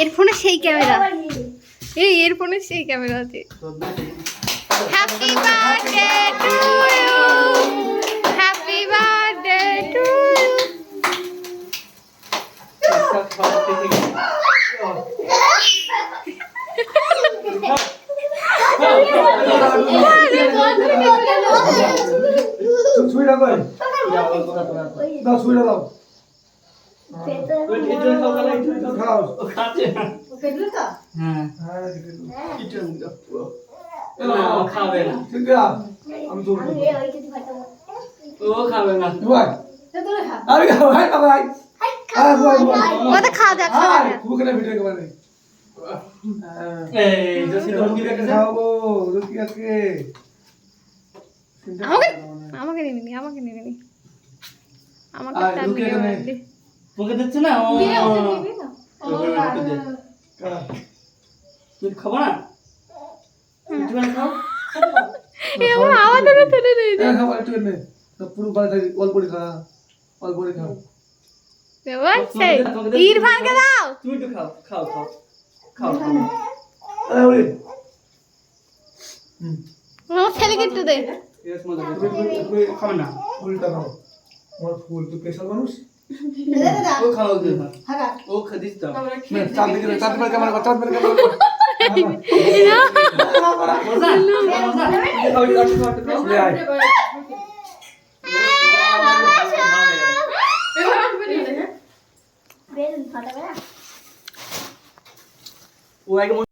এর ফোনে সেই ক্যামেরা, এই এর ফোনে সেই ক্যামেরা আছে। Happy birthday to you, happy birthday to you. ছুঁড়া কই দাও, ছুঁড়া দাও। খাও খাচ্ছে না। হ্যাঁ খাবে না, ঠিক আছে আমি তো ও খাবে না। ভাই আমি খাবো, ভাই খাবো, ভাই ও তো খাওয়া যাক, খাওয়া যাক। তুমি কেন ভিডিও করে এই জসিম মুরগি রেখেছে। খাবো রুটি আজকে আমাকে নিবি নি, আমাকে নিবি নি, আমাকে আর তার লুকিয়ে নিয়ে কেনে? বার্থডে। তোকে দিচ্ছে না ও তুই খাবো না, একটুখানি খাও। এমন আমাদের তুলে নিয়ে এই খাবো একটু কেনে পুরো বাড়ি থাকি অল্পই খা, অল্পই খা। ইরফানকে দাও। তুমি একটু খাও খাও খাও খাও খাও। এই ওরে আমার ছেলেকে একটু দে। এর মধ্যে তুমি খাবে না, ফুলটা খাও, আমার ফুল তো স্পেশাল মানুষ। ও খাও দে না, ও খাদিস দাও। চাঁদ দিকে চাঁদ দিকে ক্যামেরা কর, চাঁদ দিকে ক্যামেরা কর। মজা মজা খাও একটু খাও। ले आए ও আগে